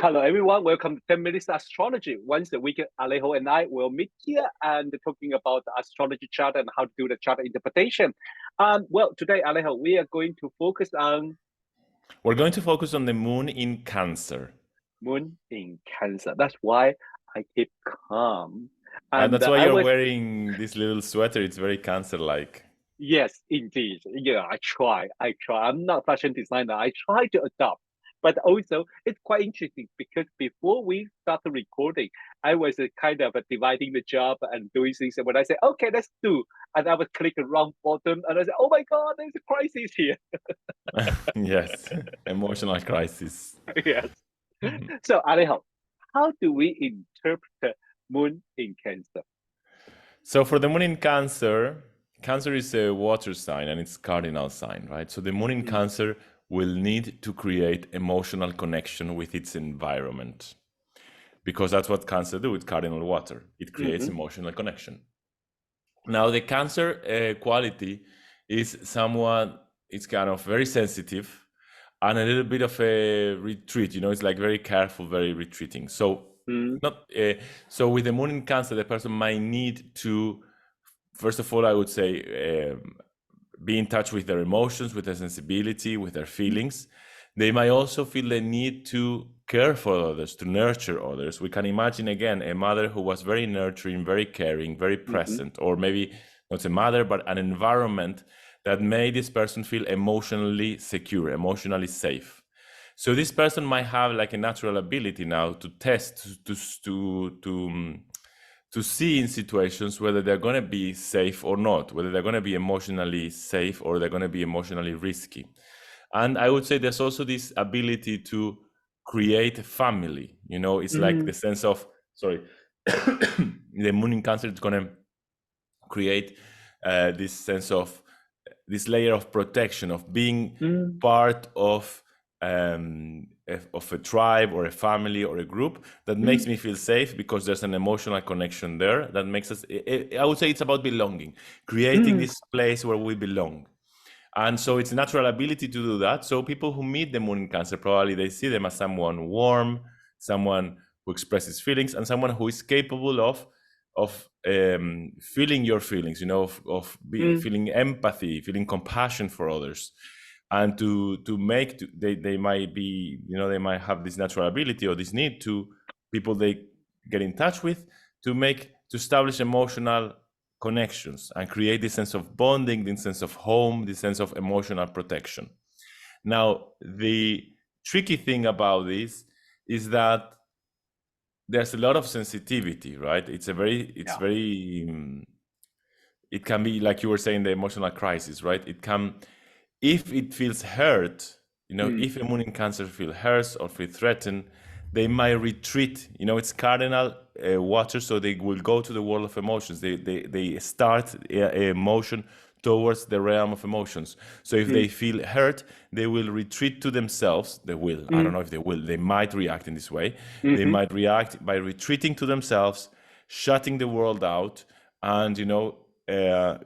Hello, everyone. Welcome to 10 Minutes Astrology. Once a week, Alejo and I will meet here and talking about the astrology chart and how to do the chart interpretation. Well, today, Alejo, we are going to focus on We're going to focus on the moon in Cancer. Moon in Cancer. That's why I keep calm. And And that's why I you're was, wearing this little sweater. It's very Cancer-like. yes, indeed. Yeah, I try. I'm not a fashion designer. I try to adopt. But also, it's quite interesting because before we started recording, I was kind of dividing the job and doing things. And when I say, okay, let's do, and I would click the wrong button, and I said, oh my God, there's a crisis here. Yes, emotional crisis. Yes. Mhm. So, Alejo, how do we interpret Moon in Cancer? So for the moon in Cancer, Cancer is a water sign and it's cardinal sign, right? So the moon in Mm, Cancer will need to create emotional connection with its environment because that's what Cancer do with cardinal water. It creates mhm, emotional connection. Now the Cancer quality is somewhat, it's kind of very sensitive and a little bit of a retreat. It's like very careful, very retreating. So mm, not so with the moon in Cancer, the person might need to, first of all, I would say, be in touch with their emotions, with their sensibility, with their feelings. They might also feel the need to care for others, to nurture others. We can imagine again a mother who was very nurturing, very caring, very mhm, present, or maybe not a mother, but an environment that made this person feel emotionally secure, emotionally safe. So this person might have like a natural ability now to test, to see in situations whether they're going to be safe or not, whether they're going to be emotionally safe or they're going to be emotionally risky. And I would say there's also this ability to create family. It's like mm, the sense of, sorry, the moon in Cancer is going to create this sense of this layer of protection, of being mm, part of a tribe or a family or a group that makes mm, me feel safe because there's an emotional connection there that makes us, I would say it's about belonging, creating mm, this place where we belong. And so it's a natural ability to do that. So people who meet the moon in Cancer, probably they see them as someone warm, someone who expresses feelings, and someone who is capable of feeling your feelings, mm, feeling empathy, feeling compassion for others, and they might be, they might have this natural ability or this need to people they get in touch with to establish emotional connections and create this sense of bonding, this sense of home, this sense of emotional protection. Now, the tricky thing about this is that there's a lot of sensitivity, right? yeah, It can be like you were saying, the emotional crisis, right? If it feels hurt, mm, if a moon in Cancer feel hurt or feel threatened, they might retreat. It's cardinal water, so they will go to the world of emotions. They start a motion towards the realm of emotions. So if mm, they feel hurt, they will retreat to themselves. They will. I don't mm, know if they will. They might react in this way. They mhm, might react by retreating to themselves, shutting the world out, and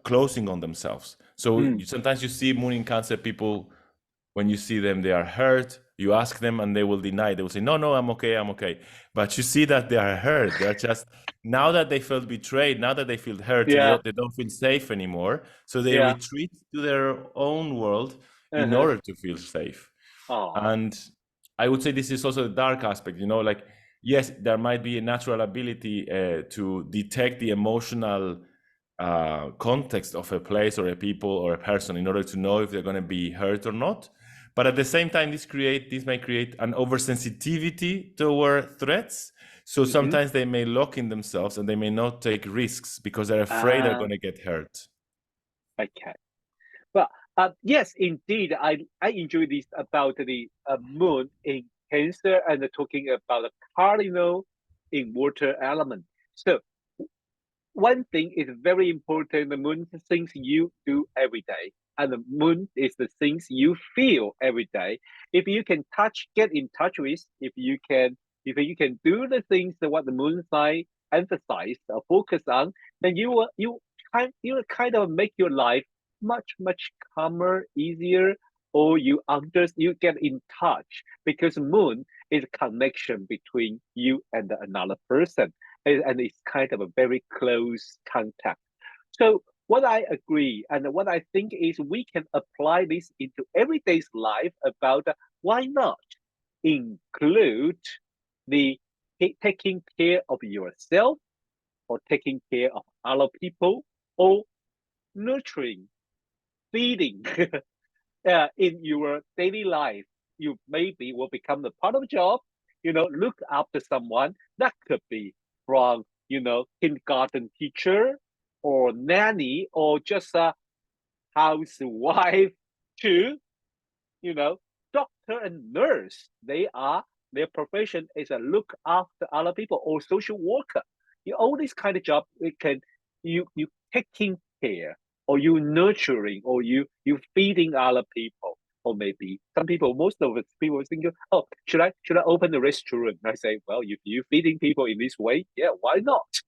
closing on themselves. So mm, sometimes you see moon in Cancer people, when you see them, they are hurt. You ask them and they will deny. They will say, no, no, I'm okay, I'm okay. But you see that they are hurt. They're just, now that they felt betrayed, now that they feel hurt, yeah, they don't feel safe anymore. So they yeah, retreat to their own world in uh-huh. order to feel safe. Oh, And I would say this is also the dark aspect, like, yes, there might be a natural ability to detect the emotional context of a place or a people or a person in order to know if they're going to be hurt or not. But at the same time, this may create an oversensitivity toward threats. So mhm. sometimes they may lock in themselves and they may not take risks because they're afraid they're Ah, going to get hurt. okay. Well, yes, indeed, I enjoy this about the moon in Cancer and talking about the cardinal in water element. So one thing is very important: the moon is the things you do every day, and the moon is the things you feel every day. If you can get in touch with, if you can do the things that what the moon sign emphasize or focus on, then you will kind of make your life much calmer, easier, or you get in touch, because moon is a connection between you and another person, and it's kind of a very close contact. So what I agree and what I think is we can apply this into everyday's life about why not include the taking care of yourself, or taking care of other people, or nurturing, feeding in your daily life. You maybe will become the part of a job, look after someone. That could be from, kindergarten teacher, or nanny, or just a housewife, to, you know, doctor and nurse. Their profession is a look after other people, or social worker. All these kind of job, it can you taking care, or you nurturing, or you feeding other people. Or maybe some people, most of the people think, oh, should I open a restaurant? I say, well, if you feeding people in this way, yeah, why not?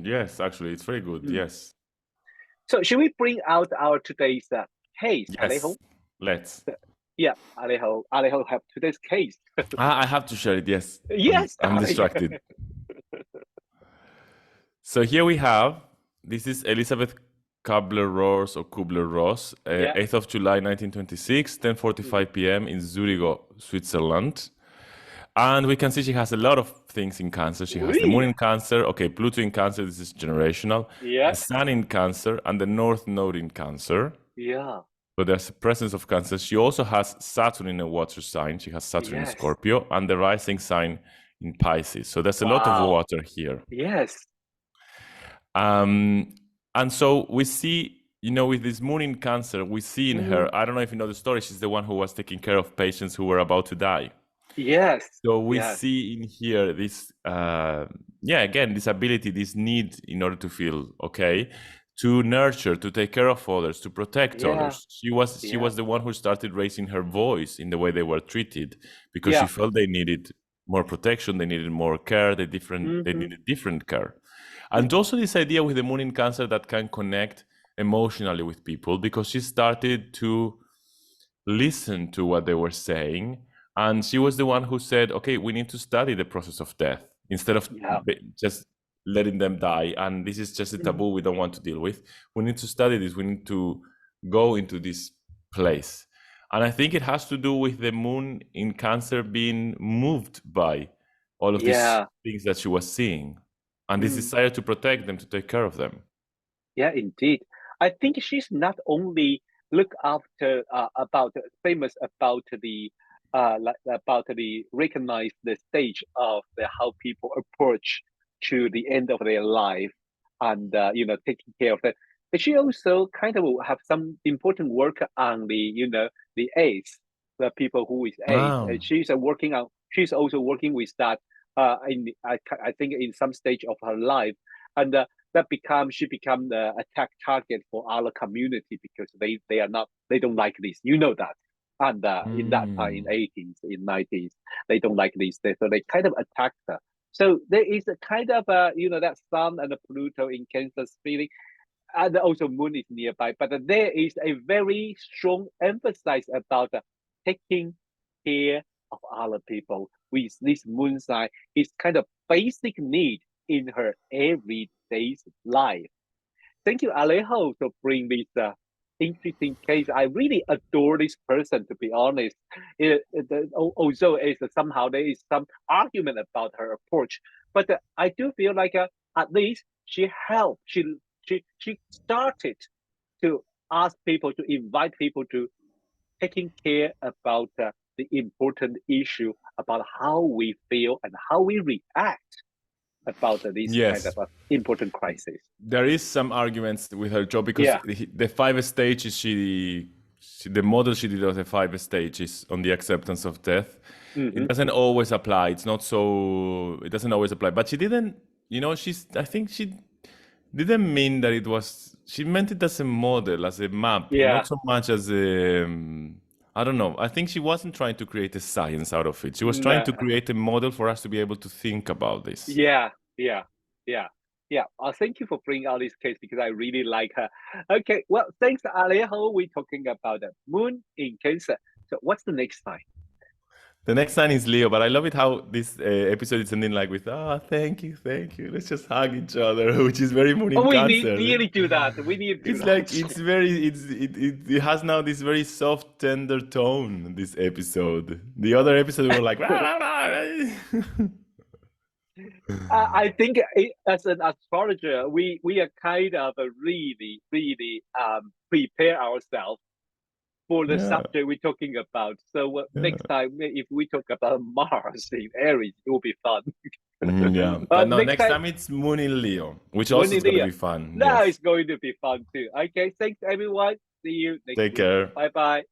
Yes, actually, it's very good. Mm. Yes. So should we bring out our today's case, Yes. Alejo? Let's. Yeah, Alejo have today's case. I have to share it. Yes. Yes, I'm Alejo. distracted. So here we have, this is Elizabeth Kubler-Ross or Kubler-Ross, Yeah. 8th of July 1926, 10:45 p.m. in Zurich, Switzerland. And we can see she has a lot of things in Cancer. She has the moon Oui. in Cancer, okay, Pluto in Cancer, this is generational, the Yeah. Sun in Cancer, and the North Node in Cancer. Yeah. So there's a presence of Cancer. She also has Saturn in a water sign. She has Saturn in Yes. Scorpio and the rising sign in Pisces. So there's a lot of Wow. water here. Yes. And so we see, with this moon in Cancer, we see in her, I don't know if you know the story, she's the one who was taking care of patients who were about to die. Yes. So we Yes. see in here this, again, this ability, this need in order to feel okay, to nurture, to take care of others, to protect others. She was the one who started raising her voice in the way they were treated, because she felt they needed more protection, they needed more care, they needed different care. And also this idea with the moon in Cancer that can connect emotionally with people, because she started to listen to what they were saying. And she was the one who said, okay, we need to study the process of death instead of just letting them die. And this is just a taboo we don't want to deal with. We need to study this. We need to go into this place. And I think it has to do with the moon in Cancer being moved by all of these things that she was seeing, and this desire to protect them, to take care of them. Yeah, indeed. I think she's not only look after famous about the recognize the stage of how people approach to the end of their life, and taking care of that. But she also kind of have some important work on the AIDS, the people who is AIDS. Wow. She's also working with that I think in some stage of her life, and she become the attack target for our community, because they don't like this, that. And in that time, in 80s, in 90s, they don't like this, so they kind of attack her. So there is a kind of that Sun and the Pluto in Cancer feeling, and also Moon is nearby, but there is a very strong emphasis about taking care of other people with this moon sign. Is kind of basic need in her everyday life. Thank you, Alejo, to bring this interesting case. I really adore this person, to be honest. Also, somehow there is some argument about her approach, but I do feel like at least she helped. She started to ask people, to invite people to taking care about the important issue about how we feel and how we react about this kind of important crisis. There is some arguments with her job, because the 5 stages the model she did of the 5 stages on the acceptance of death, it doesn't always apply. It doesn't always apply. But she didn't, I think she didn't mean that it was, she meant it as a model, as a map, not so much as a, I don't know. I think she wasn't trying to create a science out of it. She was trying to create a model for us to be able to think about this. Yeah. Yeah, thank you for bringing out this case because I really like her. Okay, well, thanks, Alejo. We're talking about the moon in Cancer. So, what's the next sign? The next sign is Leo, but I love it how this episode is ending like with, thank you, thank you. Let's just hug each other, which is very moon in Oh, we Cancer. nearly do that. We need to do It's that. like it has now this very soft, tender tone. This episode, the other episode we were like, I think as an astrologer, we are kind of really prepare ourselves for the yeah, subject we're talking about. So yeah. next time, if we talk about Mars in Aries, it will be fun. Yeah. But no, Next next time, time it's Moon in Leo, which Moon also in is going to Leo. be fun. Now Yes. it's going to be fun too. Okay, thanks everyone. See you next Take week. care. Bye bye.